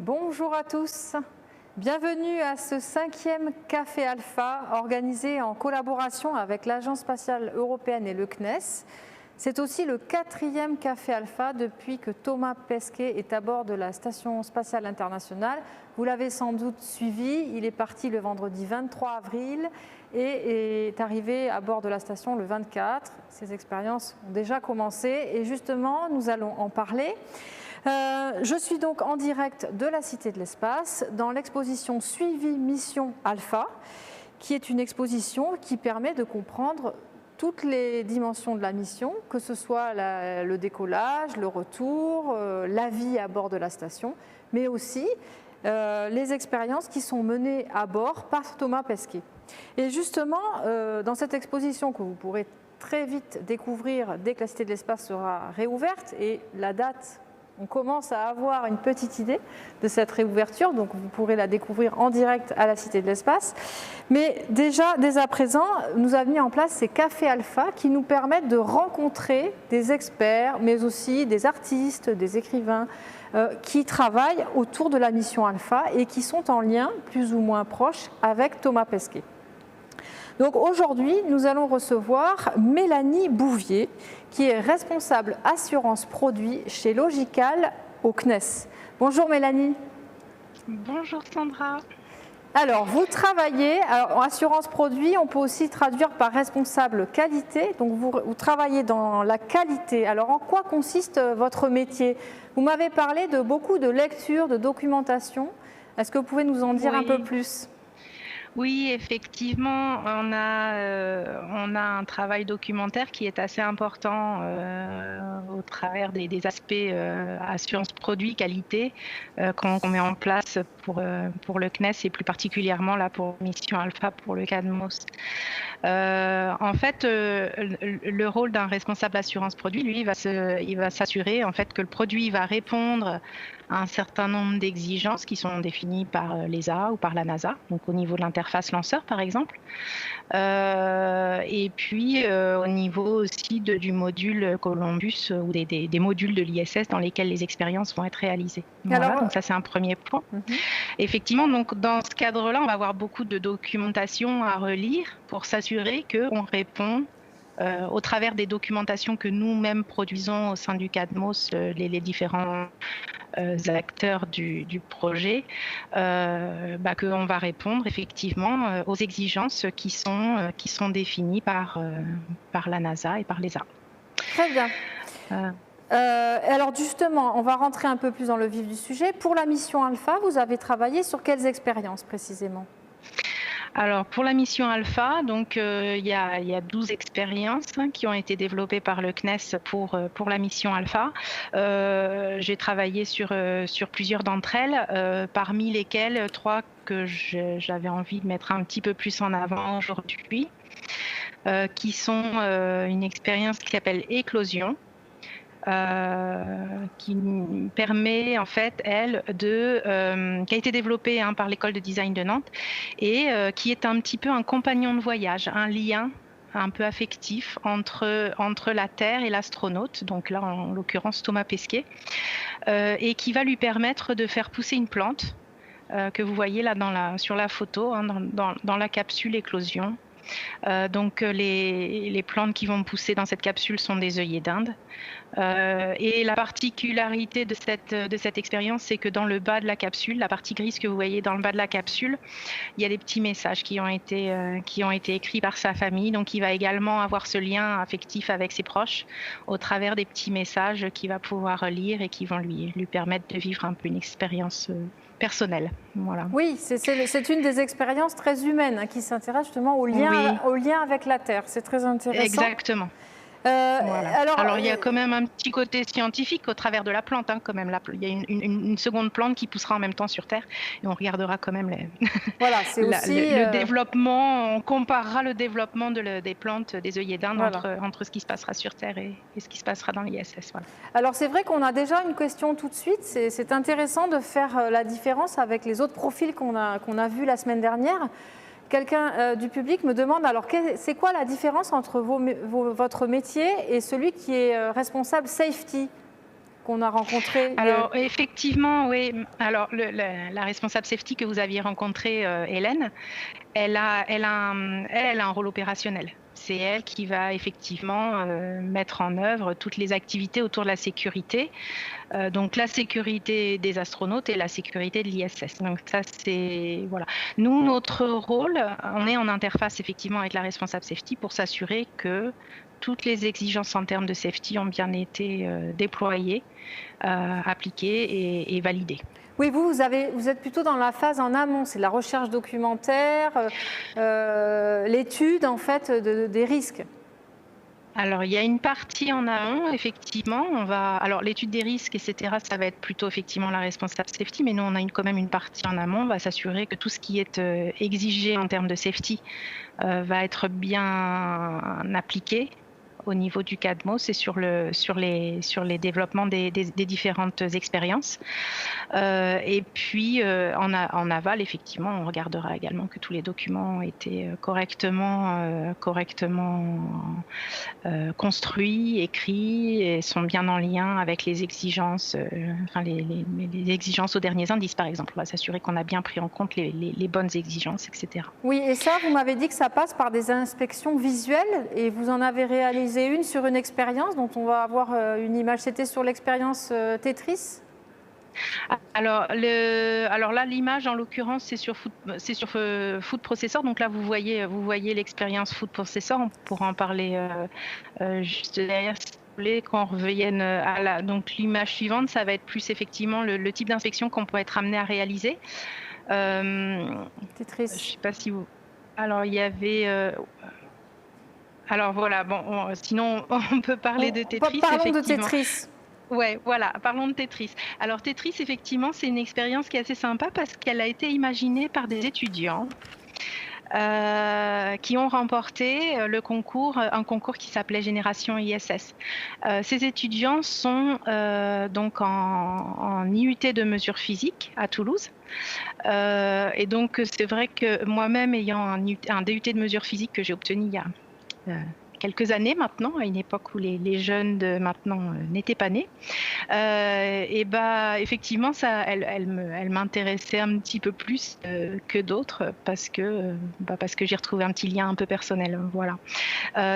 Bonjour à tous, bienvenue à ce 5e Café Alpha organisé en collaboration avec l'Agence spatiale européenne et le CNES. C'est aussi le 4e Café Alpha depuis que Thomas Pesquet est à bord de la Station spatiale internationale. Vous l'avez sans doute suivi, il est parti le vendredi 23 avril et est arrivé à bord de la station le 24. Ces expériences ont déjà commencé et justement nous allons en parler. Je suis donc en direct de la Cité de l'Espace dans l'exposition Suivi Mission Alpha, qui est une exposition qui permet de comprendre toutes les dimensions de la mission, que ce soit le décollage, le retour, la vie à bord de la station, mais aussi les expériences qui sont menées à bord par Thomas Pesquet. Et justement, dans cette exposition que vous pourrez très vite découvrir dès que la Cité de l'Espace sera réouverte, et la date, on commence à avoir une petite idée de cette réouverture, donc vous pourrez la découvrir en direct à la Cité de l'Espace. Mais déjà, dès à présent, nous avons mis en place ces cafés alpha qui nous permettent de rencontrer des experts, mais aussi des artistes, des écrivains qui travaillent autour de la mission alpha et qui sont en lien plus ou moins proche avec Thomas Pesquet. Donc aujourd'hui, nous allons recevoir Mélanie Bouvier, qui est responsable assurance produit chez Logical au CNES. Bonjour Mélanie. Bonjour Sandra. Alors, vous travaillez en assurance produit, on peut aussi traduire par responsable qualité. Donc vous travaillez dans la qualité. Alors en quoi consiste votre métier? Vous m'avez parlé de beaucoup de lectures, de documentation. Est-ce que vous pouvez nous en dire un peu plus? Oui, effectivement, on a un travail documentaire qui est assez important au travers des aspects assurance produit, qualité qu'on met en place pour le CNES et plus particulièrement là pour Mission Alpha pour le CADMOS. En fait, le rôle d'un responsable assurance produit, lui, il va s'assurer en fait que le produit va répondre à un certain nombre d'exigences qui sont définies par l'ESA ou par la NASA, donc au niveau de l'interface lanceur par exemple, et puis au niveau aussi du module Columbus ou des modules de l'ISS dans lesquels les expériences vont être réalisées. Voilà, donc ça c'est un premier point. Effectivement, donc dans ce cadre-là, on va avoir beaucoup de documentation à relire pour s'assurer qu'on répond au travers des documentations que nous-mêmes produisons au sein du CADMOS, les différents acteurs du projet, qu'on va répondre effectivement aux exigences qui sont définies par la NASA et par l'ESA. Très bien. Alors justement, on va rentrer un peu plus dans le vif du sujet. Pour la mission Alpha, vous avez travaillé sur quelles expériences précisément ? Alors pour la mission Alpha, donc il y a 12 expériences qui ont été développées par le CNES pour la mission Alpha. J'ai travaillé sur plusieurs d'entre elles, parmi lesquelles 3 que j'avais envie de mettre un petit peu plus en avant aujourd'hui, qui sont une expérience qui s'appelle Éclosion. Qui permet en fait, qui a été développée par l'école de design de Nantes et qui est un petit peu un compagnon de voyage, un lien un peu affectif entre la Terre et l'astronaute, donc là en l'occurrence Thomas Pesquet, et qui va lui permettre de faire pousser une plante que vous voyez là sur la photo, dans la capsule éclosion. Donc les plantes qui vont pousser dans cette capsule sont des œillets d'Inde. Et la particularité de cette expérience, c'est que dans le bas de la capsule, la partie grise que vous voyez dans le bas de la capsule, il y a des petits messages qui ont été écrits par sa famille. Donc il va également avoir ce lien affectif avec ses proches au travers des petits messages qu'il va pouvoir lire et qui vont lui permettre de vivre un peu une expérience personnelle. Voilà. Oui, c'est une des expériences très humaines qui s'intéresse justement au lien avec la Terre. C'est très intéressant. Exactement. Voilà. Alors il y a quand même un petit côté scientifique au travers de la plante, quand même. Il y a une seconde plante qui poussera en même temps sur Terre et on regardera quand même le développement, on comparera le développement des plantes, des œillets d'Inde entre ce qui se passera sur Terre et ce qui se passera dans l'ISS. Voilà. Alors c'est vrai qu'on a déjà une question tout de suite, c'est intéressant de faire la différence avec les autres profils qu'on a vus la semaine dernière. Quelqu'un du public me demande, alors c'est quoi la différence entre votre métier et celui qui est responsable safety? qu'on a rencontrée? Alors effectivement, oui. Alors la responsable safety que vous aviez rencontrée, Hélène, elle a un rôle opérationnel. C'est elle qui va effectivement mettre en œuvre toutes les activités autour de la sécurité. Donc la sécurité des astronautes et la sécurité de l'ISS. Donc ça, c'est voilà. Nous, notre rôle, on est en interface effectivement avec la responsable safety pour s'assurer que toutes les exigences en termes de safety ont bien été déployées, appliquées et validées. Oui, vous êtes plutôt dans la phase en amont, c'est la recherche documentaire, l'étude en fait des risques. Alors, il y a une partie en amont, effectivement. Alors, l'étude des risques, etc., ça va être plutôt effectivement la responsable safety, mais nous, on a quand même une partie en amont. On va s'assurer que tout ce qui est exigé en termes de safety va être bien appliqué au niveau du CADMOS et sur les développements des différentes expériences. Et puis, en aval, effectivement, on regardera également que tous les documents ont été correctement construits, écrits et sont bien en lien avec les exigences, les exigences aux derniers indices, par exemple. On va s'assurer qu'on a bien pris en compte les bonnes exigences, etc. Oui, et ça, vous m'avez dit que ça passe par des inspections visuelles et vous en avez réalisé une sur une expérience dont on va avoir une image. C'était sur l'expérience Tetris? Alors là, l'image en l'occurrence, c'est sur Food Processor. Donc là, vous voyez l'expérience Food Processor. On pourra en parler juste derrière. Si vous voulez, qu'on revienne donc l'image suivante, ça va être plus effectivement le type d'inspection qu'on peut être amené à réaliser. Tetris. Je sais pas si vous. Alors il y avait. Alors voilà. Bon, sinon on peut parler de Tetris. Parlons de Tetris. Ouais, voilà, parlons de Tetris. Alors Tetris, effectivement, c'est une expérience qui est assez sympa parce qu'elle a été imaginée par des étudiants qui ont remporté un concours qui s'appelait Génération ISS. Ces étudiants sont donc en IUT de mesure physique à Toulouse. Et donc c'est vrai que moi-même ayant un DUT de mesure physique que j'ai obtenu il y a quelques années maintenant, à une époque où les jeunes de maintenant n'étaient pas nés. Et effectivement, elle m'intéressait un petit peu plus que d'autres parce que j'ai retrouvé un petit lien un peu personnel. Voilà.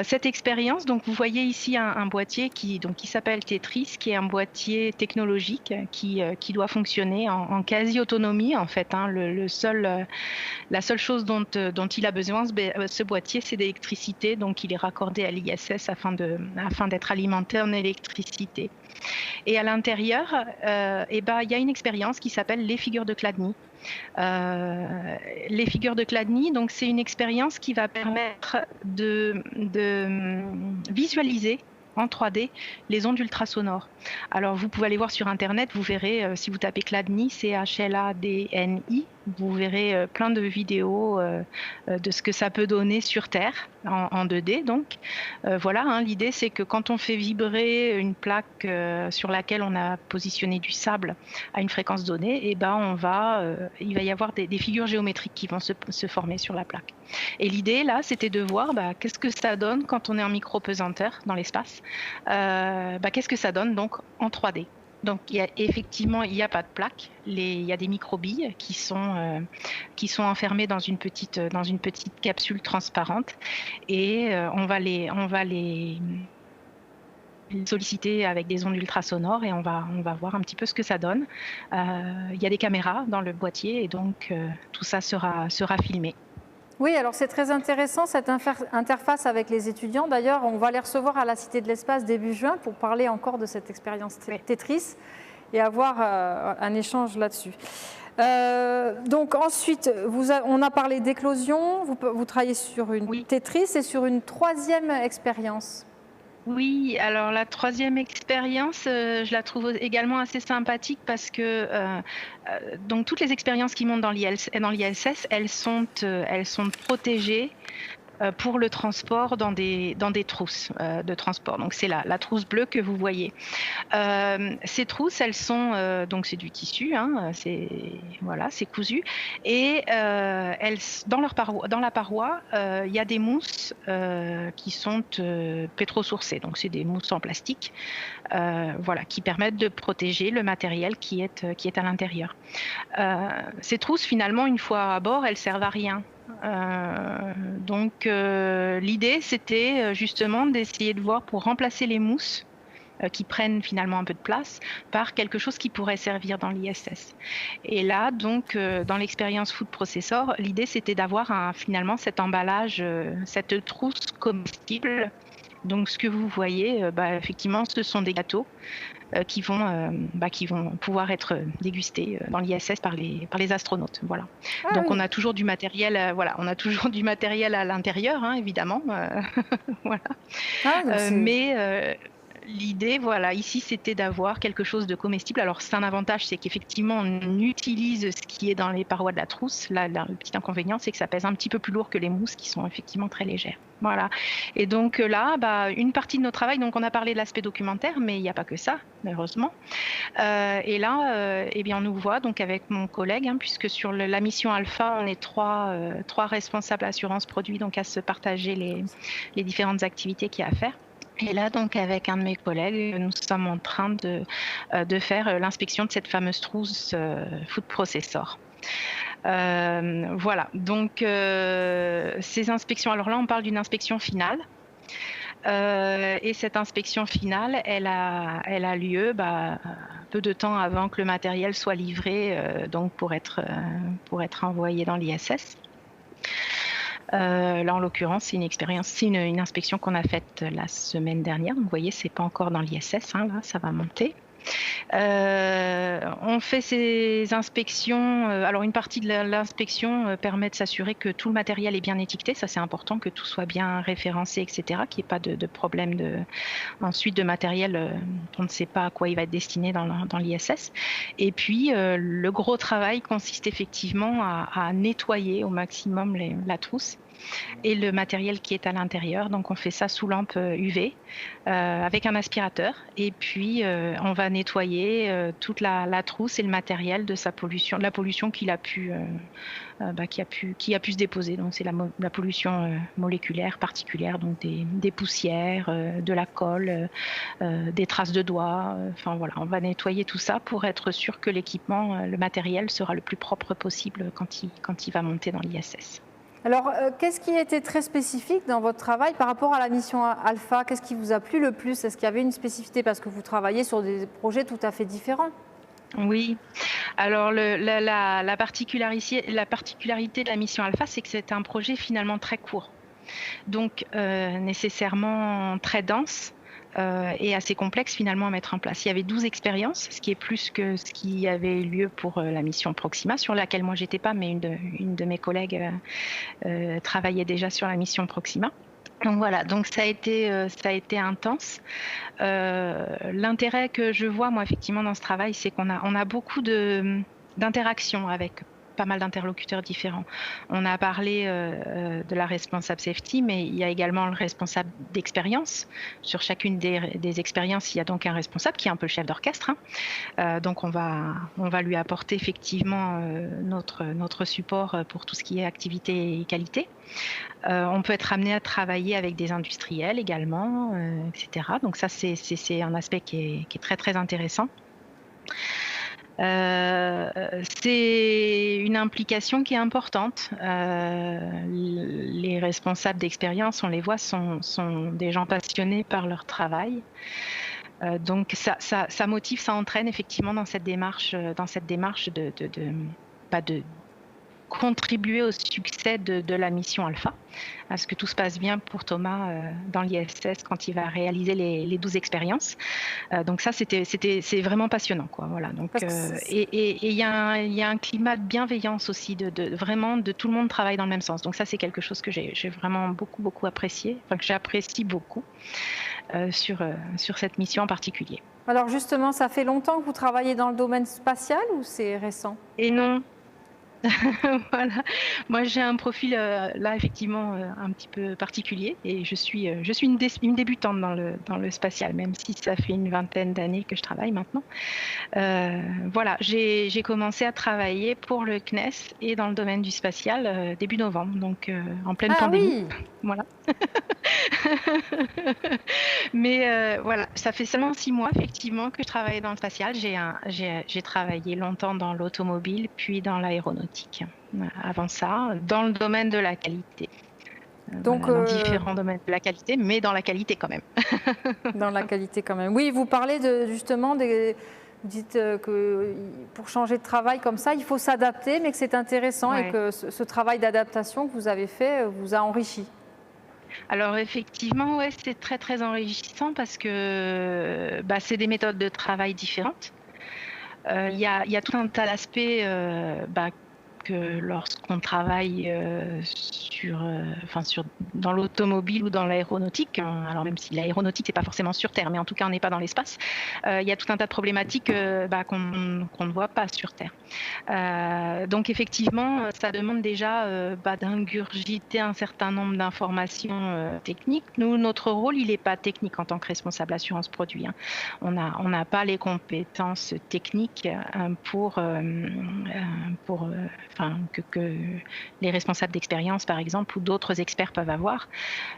Cette expérience, donc vous voyez ici un boîtier qui s'appelle Tetris, qui est un boîtier technologique qui doit fonctionner en quasi autonomie en fait. Hein. La seule chose dont il a besoin, ce boîtier, c'est d'électricité, donc il est raccordé à l'ISS afin d'être alimenté en électricité. Et à l'intérieur, il y a une expérience qui s'appelle les figures de Chladni. Les figures de Chladni, donc c'est une expérience qui va permettre de visualiser en 3D les ondes ultrasonores. Alors vous pouvez aller voir sur internet, vous verrez si vous tapez Chladni, CHLADNI, vous verrez plein de vidéos de ce que ça peut donner sur Terre en 2D. Donc voilà, hein, l'idée c'est que quand on fait vibrer une plaque sur laquelle on a positionné du sable à une fréquence donnée, et il va y avoir des figures géométriques qui vont se former sur la plaque. Et l'idée là, c'était de voir qu'est-ce que ça donne quand on est en micro-pesanteur dans l'espace. Qu'est-ce que ça donne donc en 3D. Donc effectivement, il n'y a pas de plaque. Il y a des microbilles qui sont enfermées dans une petite capsule transparente et on va les solliciter avec des ondes ultrasonores et on va voir un petit peu ce que ça donne. Il y a des caméras dans le boîtier et donc tout ça sera filmé. Oui, alors c'est très intéressant cette interface avec les étudiants. D'ailleurs, on va les recevoir à la Cité de l'Espace début juin pour parler encore de cette expérience Tetris et avoir un échange là-dessus. Donc ensuite, on a parlé d'éclosion, vous travaillez sur une Tetris et sur une troisième expérience. Oui, alors la troisième expérience, je la trouve également assez sympathique parce que donc toutes les expériences qui montent dans l'ISS, elles sont protégées pour le transport dans des trousses de transport. Donc c'est la trousse bleue que vous voyez. Ces trousses, elles sont donc c'est du tissu, hein, c'est cousu, et dans la paroi, il y a des mousses qui sont pétrosourcées. Donc c'est des mousses en plastique, qui permettent de protéger le matériel qui est à l'intérieur. Ces trousses, finalement, une fois à bord, elles servent à rien. Donc l'idée, c'était justement d'essayer de voir pour remplacer les mousses qui prennent finalement un peu de place par quelque chose qui pourrait servir dans l'ISS. Et là, donc, dans l'expérience Food Processor, l'idée, c'était d'avoir finalement cet emballage, cette trousse comestible. Donc, ce que vous voyez, effectivement, ce sont des gâteaux qui vont pouvoir être dégustés dans l'ISS par les astronautes. Voilà. Ah Donc oui. on a toujours du matériel, on a toujours du matériel à l'intérieur, hein, évidemment. Voilà. Ah, donc Mais l'idée, ici, c'était d'avoir quelque chose de comestible. Alors, c'est un avantage, c'est qu'effectivement, on utilise ce qui est dans les parois de la trousse. Là, le petit inconvénient, c'est que ça pèse un petit peu plus lourd que les mousses, qui sont effectivement très légères. Voilà. Et donc là, une partie de notre travail, donc on a parlé de l'aspect documentaire, mais il n'y a pas que ça, heureusement. Et là, on nous voit donc avec mon collègue, hein, puisque sur la mission Alpha, on est trois responsables assurance produit, donc à se partager les différentes activités qu'il y a à faire. Et là, donc, avec un de mes collègues, nous sommes en train de faire l'inspection de cette fameuse trousse Food Processor. Voilà, donc ces inspections, alors là, on parle d'une inspection finale. Et cette inspection finale, elle a lieu peu de temps avant que le matériel soit livré, donc pour être envoyé dans l'ISS. Là, en l'occurrence, c'est une inspection qu'on a faite la semaine dernière. Donc, vous voyez, c'est pas encore dans l'ISS, hein, là, ça va monter. On fait ces inspections. Alors, une partie de l'inspection permet de s'assurer que tout le matériel est bien étiqueté. Ça, c'est important, que tout soit bien référencé, etc., qu'il n'y ait pas de problème ensuite de matériel. On ne sait pas à quoi il va être destiné dans l'ISS. Et puis, le gros travail consiste effectivement à nettoyer au maximum la trousse et le matériel qui est à l'intérieur. Donc on fait ça sous lampe UV avec un aspirateur, et puis on va nettoyer toute la trousse et le matériel de sa pollution, de la pollution qui a pu se déposer. Donc c'est la pollution moléculaire particulière, donc des poussières, de la colle, des traces de doigts. On va nettoyer tout ça pour être sûr que l'équipement, le matériel sera le plus propre possible quand il va monter dans l'ISS. Alors, qu'est-ce qui était très spécifique dans votre travail par rapport à la mission Alpha? Qu'est-ce qui vous a plu le plus? Est-ce qu'il y avait une spécificité parce que vous travaillez sur des projets tout à fait différents? Oui, alors la particularité de la mission Alpha, c'est que c'est un projet finalement très court, donc nécessairement très dense. Et assez complexe finalement à mettre en place. Il y avait 12 expériences, ce qui est plus que ce qui avait eu lieu pour la mission Proxima, sur laquelle moi j'étais pas, mais une de mes collègues travaillait déjà sur la mission Proxima. Donc voilà, donc ça a été intense. L'intérêt que je vois moi effectivement dans ce travail, c'est qu'on a beaucoup d'interactions avec pas mal d'interlocuteurs différents. On a parlé de la responsable safety, mais il y a également le responsable d'expérience. Sur chacune des expériences, il y a donc un responsable qui est un peu le chef d'orchestre, hein. Donc on va lui apporter effectivement notre support pour tout ce qui est activité et qualité. On peut être amené à travailler avec des industriels également, etc. Donc ça, c'est un aspect qui est très très intéressant. C'est une implication qui est importante. Les responsables d'expérience, on les voit, sont des gens passionnés par leur travail. Donc ça motive, ça entraîne effectivement dans cette démarche de contribuer au succès de la mission Alpha, à ce que tout se passe bien pour Thomas dans l'ISS quand il va réaliser les 12 expériences. Donc ça, c'est vraiment passionnant, quoi. Voilà. Donc, et il y a un climat de bienveillance aussi, vraiment de tout le monde travaille dans le même sens. Donc ça, c'est quelque chose que j'ai vraiment beaucoup apprécié, que j'apprécie beaucoup sur cette mission en particulier. Alors justement, ça fait longtemps que vous travaillez dans le domaine spatial ou c'est récent? Et non. Voilà. Moi, j'ai un profil là effectivement un petit peu particulier et je suis une débutante dans le spatial, même si ça fait une vingtaine d'années que je travaille maintenant. Voilà, j'ai commencé à travailler pour le CNES et dans le domaine du spatial début novembre, donc en pleine Ah pandémie. oui, Voilà. Mais voilà, ça fait seulement 6 mois effectivement que je travaille dans le spatial. J'ai travaillé longtemps dans l'automobile, puis dans l'aéronautique. Avant ça, dans le domaine de la qualité. donc Voilà, dans différents domaines de la qualité, mais dans la qualité quand même. dans la qualité quand même. Oui, vous parlez justement vous dites que pour changer de travail comme ça, il faut s'adapter, mais que c'est intéressant et Ouais. que ce travail d'adaptation que vous avez fait vous a enrichi. Alors effectivement, ouais, c'est très très enrichissant parce que bah, c'est des méthodes de travail différentes. Il y a tout un tas d'aspects bah, que lorsqu'on travaille dans l'automobile ou dans l'aéronautique, alors même si l'aéronautique c'est pas forcément sur Terre, mais en tout cas on n'est pas dans l'espace, il y a tout un tas de problématiques bah, qu'on ne voit pas sur Terre. Donc effectivement, ça demande déjà bah, d'ingurgiter un certain nombre d'informations techniques. Nous, notre rôle, il n'est pas technique en tant que responsable assurance produit. Hein. On n'a pas les compétences techniques que les responsables d'expérience, par exemple, ou d'autres experts peuvent avoir.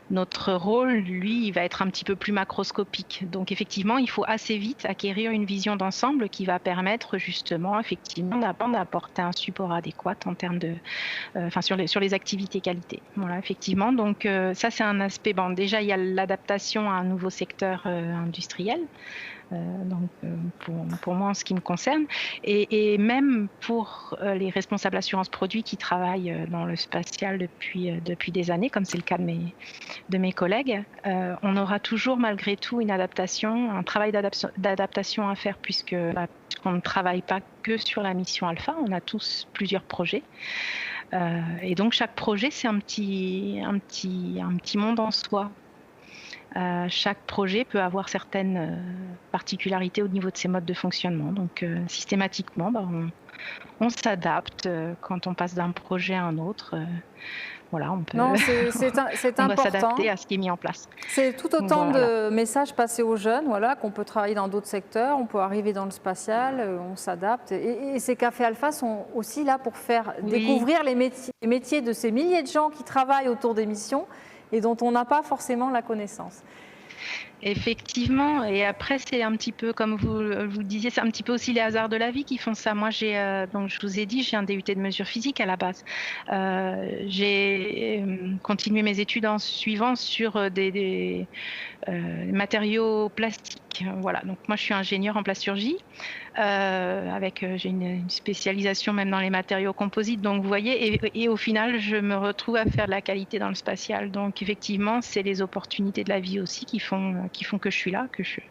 Notre rôle, lui, il va être un petit peu plus macroscopique. Donc effectivement, il faut assez vite acquérir une vision d'ensemble qui va permettre justement, effectivement, d'apporter un support adéquat en termes de, sur les activités qualité. Voilà, effectivement. Donc ça, c'est un aspect. Bon, déjà, il y a l'adaptation à un nouveau secteur industriel. Donc pour moi en ce qui me concerne et même pour les responsables assurance produits qui travaillent dans le spatial depuis des années, comme c'est le cas de mes collègues, on aura toujours malgré tout une adaptation, un travail d'adaptation à faire puisqu'on ne travaille pas que sur la mission Alpha, on a tous plusieurs projets. Et donc chaque projet c'est un petit monde en soi. Chaque projet peut avoir certaines particularités au niveau de ses modes de fonctionnement. Donc systématiquement, bah, on s'adapte quand on passe d'un projet à un autre. Voilà, on peut. Non, c'est on doit important. s'adapter à ce qui est mis en place. C'est tout autant Voilà. de messages passés aux jeunes, voilà, qu'on peut travailler dans d'autres secteurs, on peut arriver dans le spatial, on s'adapte. Et ces cafés alpha sont aussi là pour faire découvrir les métiers de ces milliers de gens qui travaillent autour des missions et dont on n'a pas forcément la connaissance. Effectivement, et après c'est un petit peu comme vous disiez, c'est un petit peu aussi les hasards de la vie qui font ça. Moi donc je vous ai dit, j'ai un DUT de mesure physique à la base. J'ai continué mes études en suivant sur des matériaux plastiques. Voilà, donc moi je suis ingénieure en plasturgie, j'ai une spécialisation même dans les matériaux composites. Donc vous voyez, et au final je me retrouve à faire de la qualité dans le spatial. Donc effectivement, c'est les opportunités de la vie aussi qui font que je suis là, que je suis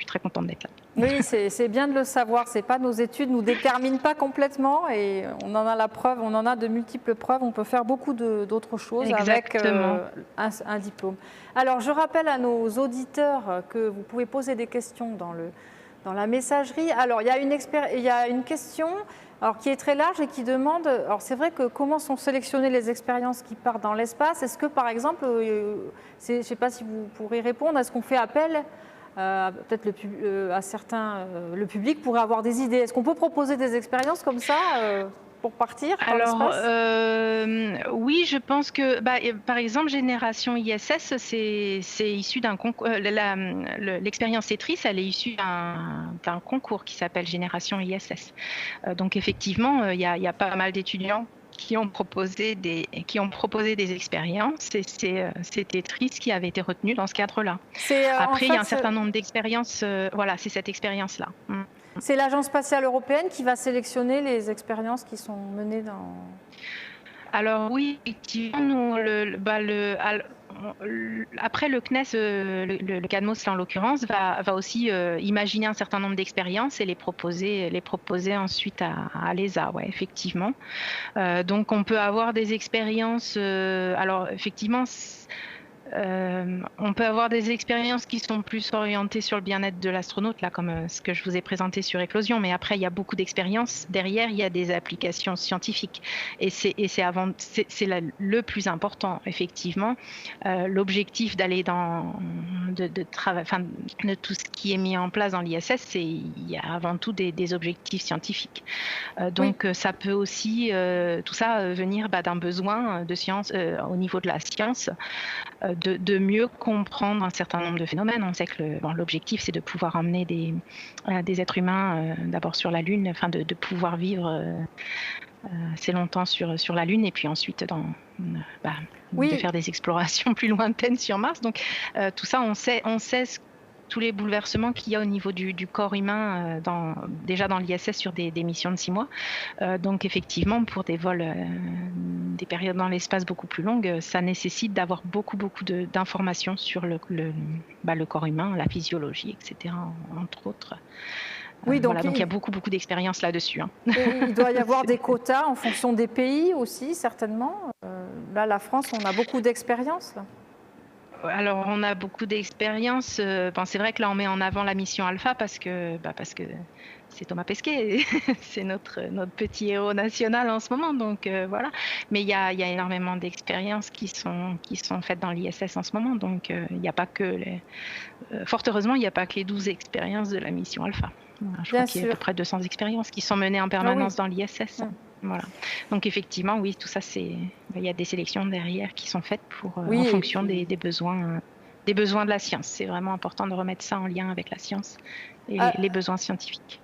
très contente d'être là. Oui, c'est bien de le savoir. C'est pas nos études nous déterminent pas complètement et on en a la preuve, on en a de multiples preuves. On peut faire beaucoup d'autres choses Exactement. avec un diplôme. Alors, je rappelle à nos auditeurs que vous pouvez poser des questions dans la messagerie. Alors, il y a une question qui est très large et qui demande, alors c'est vrai que comment sont sélectionnées les expériences qui partent dans l'espace? Est-ce que par exemple, je ne sais pas si vous pourrez répondre, est-ce qu'on fait appel peut-être le public pourrait avoir des idées. Est-ce qu'on peut proposer des expériences comme ça pour partir dans l'espace? Oui, je pense que, par exemple, Génération ISS, c'est issu d'un concours. L'expérience Cétrice, elle est issue d'un concours qui s'appelle Génération ISS. Donc, effectivement, il y a pas mal d'étudiants qui ont proposé des expériences et c'est Tetris qui avait été retenu dans ce cadre-là. Après, il y a un certain nombre d'expériences. Voilà, c'est cette expérience-là. C'est l'Agence spatiale européenne qui va sélectionner les expériences qui sont menées dans... Alors oui, effectivement, après le CNES, le CADMOS en l'occurrence, va aussi imaginer un certain nombre d'expériences et les proposer ensuite à l'ESA, ouais, effectivement. Donc on peut avoir des expériences, alors effectivement, On peut avoir des expériences qui sont plus orientées sur le bien-être de l'astronaute, là, comme ce que je vous ai présenté sur Éclosion, mais après, il y a beaucoup d'expériences. Derrière, il y a des applications scientifiques. Et c'est le plus important, effectivement. L'objectif d'aller de tout ce qui est mis en place dans l'ISS, il y a avant tout des objectifs scientifiques. Donc, ça peut aussi, tout ça, venir d'un besoin de science au niveau de la science, de mieux comprendre un certain nombre de phénomènes. On sait que l'objectif, c'est de pouvoir emmener des êtres humains d'abord sur la Lune, afin de pouvoir vivre assez longtemps sur la Lune, et puis ensuite de faire des explorations plus lointaines sur Mars. Donc tout ça, on sait tous les bouleversements qu'il y a au niveau du corps humain déjà dans l'ISS sur des missions de 6 mois. Donc effectivement, pour des vols, des périodes dans l'espace beaucoup plus longues, ça nécessite d'avoir beaucoup d'informations sur le corps humain, la physiologie, etc., entre autres. Oui, donc il y a beaucoup d'expériences là-dessus. Il doit y avoir des quotas en fonction des pays aussi, certainement. Là, la France, on a beaucoup d'expérience. Alors, on a beaucoup d'expérience. C'est vrai que là, on met en avant la mission Alpha parce que c'est Thomas Pesquet, c'est notre petit héros national en ce moment. Donc voilà. Mais il y a énormément d'expériences qui sont faites dans l'ISS en ce moment. Donc il n'y a pas que fort heureusement, il n'y a pas que les 12 expériences de la mission Alpha. Je crois qu'il y a à peu près 200 expériences qui sont menées en permanence dans l'ISS. Voilà. Donc effectivement, oui, tout ça, il y a des sélections derrière qui sont faites en fonction des besoins de la science. C'est vraiment important de remettre ça en lien avec la science et les besoins scientifiques.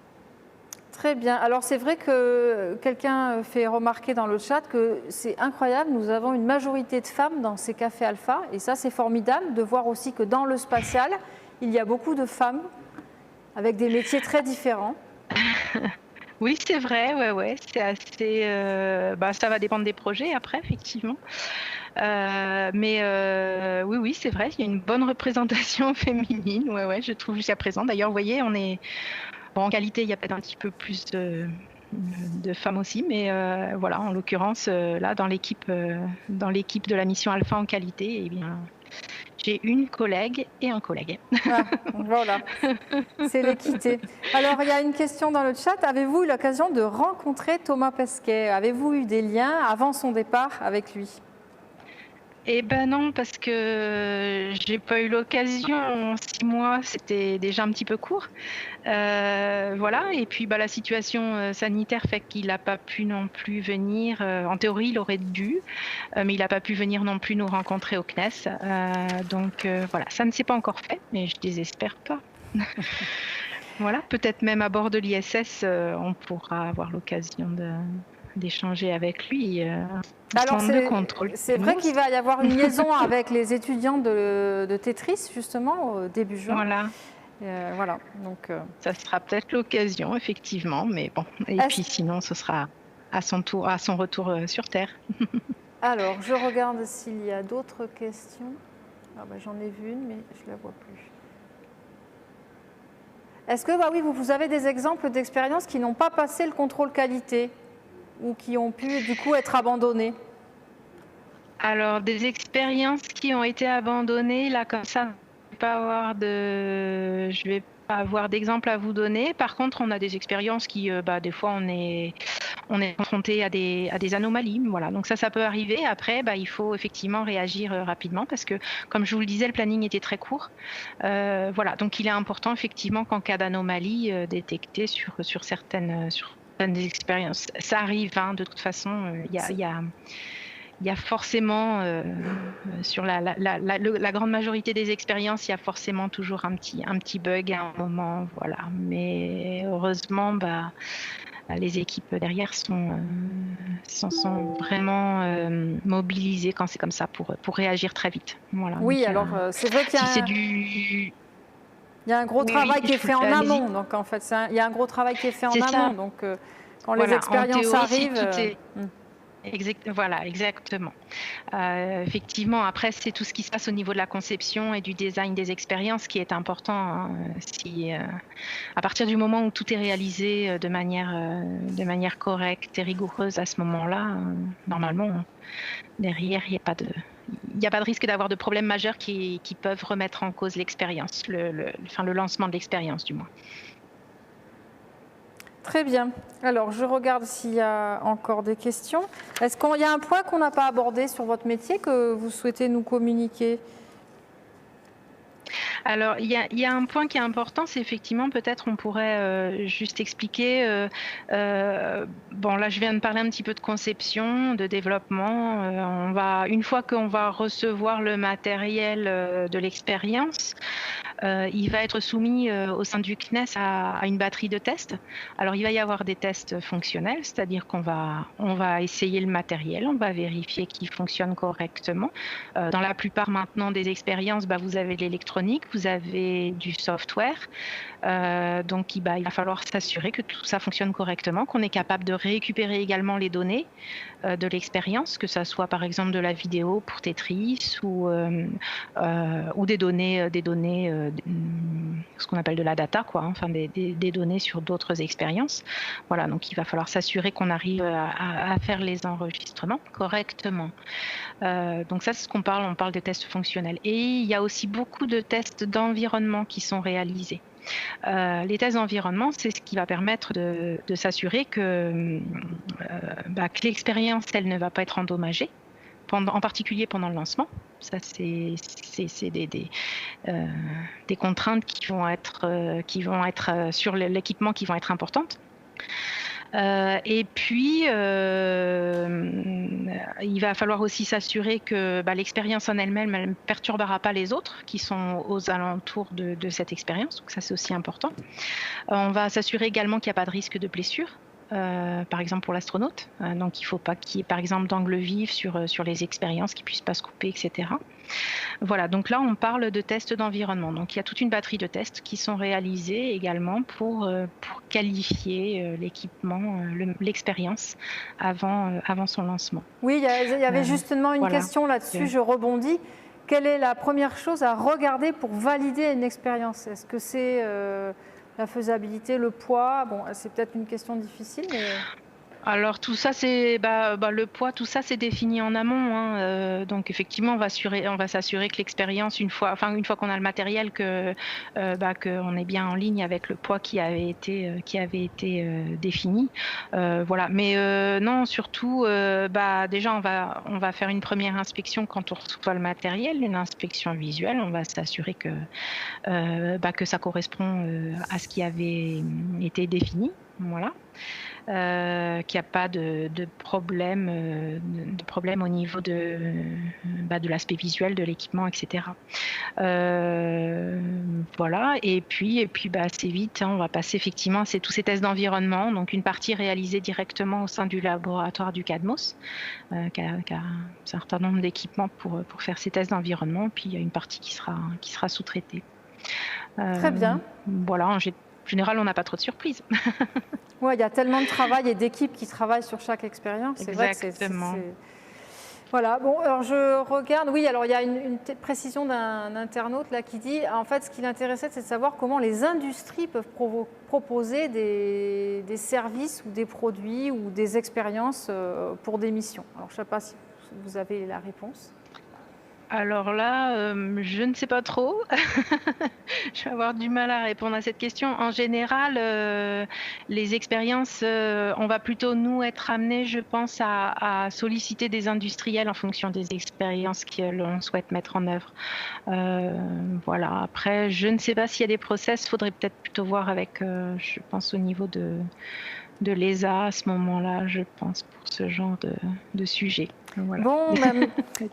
Très bien. Alors c'est vrai que quelqu'un fait remarquer dans le chat que c'est incroyable, nous avons une majorité de femmes dans ces cafés alpha, et ça c'est formidable de voir aussi que dans le spatial, il y a beaucoup de femmes avec des métiers très différents. Oui, c'est vrai, ouais. C'est assez. Ça va dépendre des projets après, effectivement. Mais oui, c'est vrai, il y a une bonne représentation féminine, ouais, je trouve jusqu'à présent. D'ailleurs, vous voyez, on est. Bon, en qualité, il y a peut-être un petit peu plus de femmes aussi, mais voilà, en l'occurrence, là, dans l'équipe de la mission Alpha en qualité, eh bien. J'ai une collègue et un collègue. Voilà, c'est l'équité. Alors, il y a une question dans le chat. Avez-vous eu l'occasion de rencontrer Thomas Pesquet? Avez-vous eu des liens avant son départ avec lui? Eh ben non, parce que j'ai pas eu l'occasion. 6 mois, c'était déjà un petit peu court. Voilà. Et puis la situation sanitaire fait qu'il n'a pas pu non plus venir. En théorie, il aurait dû, mais il n'a pas pu venir non plus nous rencontrer au CNES. Donc voilà, ça ne s'est pas encore fait, mais je désespère pas. Voilà, peut-être même à bord de l'ISS, on pourra avoir l'occasion d'échanger avec lui. Alors c'est vrai qu'il va y avoir une liaison avec les étudiants de Tetris justement au début juin. Voilà. Donc ça sera peut-être l'occasion effectivement, mais bon. Et puis sinon ce sera à son retour sur Terre. Alors je regarde s'il y a d'autres questions. J'en ai vu une mais je la vois plus. Est-ce que oui, vous avez des exemples d'expériences qui n'ont pas passé le contrôle qualité ou qui ont pu du coup être abandonnées? Alors des expériences qui ont été abandonnées, là comme ça, je vais pas avoir d'exemple à vous donner. Par contre, on a des expériences qui, des fois, on est confronté à des anomalies. Voilà, donc ça peut arriver. Après, il faut effectivement réagir rapidement parce que, comme je vous le disais, le planning était très court. Voilà, donc il est important effectivement qu'en cas d'anomalie, détecter sur certaines expériences. Ça arrive, de toute façon. Il y a forcément, sur la grande majorité des expériences, il y a forcément toujours un petit bug à un moment, voilà. Mais heureusement, les équipes derrière sont vraiment mobilisées quand c'est comme ça pour réagir très vite. Voilà. Oui, alors c'est vrai qu'il y a un gros travail qui est fait en amont. Donc en fait, il y a un gros travail qui est fait en amont. Donc quand les expériences arrivent. Voilà, exactement. Effectivement, après, c'est tout ce qui se passe au niveau de la conception et du design des expériences qui est important. À partir du moment où tout est réalisé de manière correcte et rigoureuse à ce moment-là, normalement, derrière, il n'y a pas de risque d'avoir de problèmes majeurs qui peuvent remettre en cause l'expérience, le lancement de l'expérience du moins. Très bien. Alors, je regarde s'il y a encore des questions. Est-ce qu'il y a un point qu'on n'a pas abordé sur votre métier que vous souhaitez nous communiquer ? Alors, il y a un point qui est important, c'est effectivement, peut-être on pourrait juste expliquer, bon là je viens de parler un petit peu de conception, de développement, une fois qu'on va recevoir le matériel de l'expérience, il va être soumis au sein du CNES à une batterie de tests. Alors il va y avoir des tests fonctionnels, c'est-à-dire qu'on va essayer le matériel, on va vérifier qu'il fonctionne correctement. Dans la plupart maintenant des expériences, vous avez de l'électronique, vous avez du software, donc il va falloir s'assurer que tout ça fonctionne correctement, qu'on est capable de récupérer également les données de l'expérience, que ça soit par exemple de la vidéo pour Tetris ou des données, ce qu'on appelle de la data, quoi, hein, enfin des données sur d'autres expériences. Voilà, donc il va falloir s'assurer qu'on arrive à faire les enregistrements correctement. Donc ça, c'est ce qu'on parle, on parle des tests fonctionnels. Et il y a aussi beaucoup de tests d'environnement qui sont réalisés. Les tests d'environnement, c'est ce qui va permettre de s'assurer que l'expérience, elle ne va pas être endommagée, en particulier pendant le lancement. Ça, c'est des contraintes qui vont être sur l'équipement qui vont être importantes. Et puis, il va falloir aussi s'assurer que l'expérience en elle-même ne perturbera pas les autres qui sont aux alentours de cette expérience. Donc ça, c'est aussi important. On va s'assurer également qu'il n'y a pas de risque de blessure. Par exemple pour l'astronaute, donc il ne faut pas qu'il y ait par exemple d'angle vif sur les expériences qui ne puissent pas se couper, etc. Voilà, donc là on parle de tests d'environnement, donc il y a toute une batterie de tests qui sont réalisés également pour qualifier l'équipement, l'expérience avant son lancement. Oui, il y avait justement une question là-dessus, je rebondis. Quelle est la première chose à regarder pour valider une expérience ? Est-ce que c'est la faisabilité, le poids? Bon, c'est peut-être une question difficile, mais... Alors tout ça, c'est le poids, tout ça c'est défini en amont, hein. Donc effectivement, on va s'assurer que l'expérience, une fois qu'on a le matériel, qu'on est bien en ligne avec le poids qui avait été défini. Voilà. Mais non, surtout, déjà on va faire une première inspection quand on reçoit le matériel, une inspection visuelle. On va s'assurer que ça correspond à ce qui avait été défini. Voilà. Qu'il n'y a pas de problème au niveau de l'aspect visuel de l'équipement, etc. Voilà, et puis assez vite, hein, on va passer effectivement à tous ces tests d'environnement, donc une partie réalisée directement au sein du laboratoire du CADMOS, qui a un certain nombre d'équipements pour faire ces tests d'environnement, puis il y a une partie qui sera sous-traitée. Très bien. Voilà, en général, on n'a pas trop de surprises. Oui, il y a tellement de travail et d'équipes qui travaillent sur chaque expérience. Exactement. Voilà, bon, alors je regarde, oui, alors il y a une précision d'un internaute là qui dit, en fait, ce qui l'intéressait, c'est de savoir comment les industries peuvent proposer des services ou des produits ou des expériences pour des missions. Alors, je ne sais pas si vous avez la réponse. Alors là, je ne sais pas trop. Je vais avoir du mal à répondre à cette question. En général, les expériences, on va plutôt nous être amenés, je pense, à solliciter des industriels en fonction des expériences que l'on souhaite mettre en œuvre. Voilà. Après, je ne sais pas s'il y a des process. Il faudrait peut-être plutôt voir avec, je pense, au niveau de l'ESA à ce moment-là, je pense, pour ce genre de sujet. Voilà. Bon,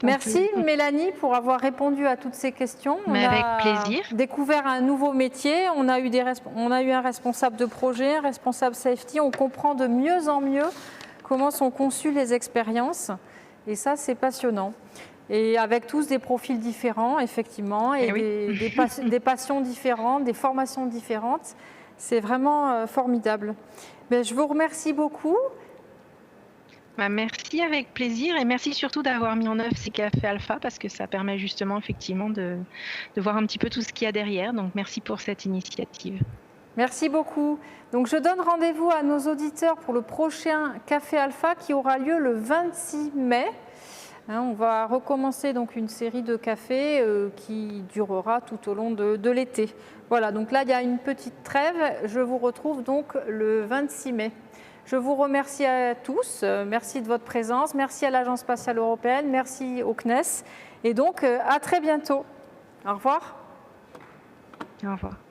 merci Mélanie pour avoir répondu à toutes ces questions. Avec plaisir. On a découvert un nouveau métier, on a eu un responsable de projet, un responsable safety, on comprend de mieux en mieux comment sont conçues les expériences et ça c'est passionnant. Et avec tous des profils différents, effectivement, et des passions différentes, des formations différentes, c'est vraiment formidable. Mais je vous remercie beaucoup. Merci, avec plaisir, et merci surtout d'avoir mis en œuvre ces cafés alpha parce que ça permet justement effectivement de voir un petit peu tout ce qu'il y a derrière. Donc merci pour cette initiative. Merci beaucoup. Donc je donne rendez-vous à nos auditeurs pour le prochain café alpha qui aura lieu le 26 mai On va recommencer donc une série de cafés qui durera tout au long de l'été. Voilà, donc là il y a une petite trêve. Je vous retrouve donc le 26 mai. Je vous remercie à tous. Merci de votre présence. Merci à l'Agence spatiale européenne. Merci au CNES. Et donc à très bientôt. Au revoir. Au revoir.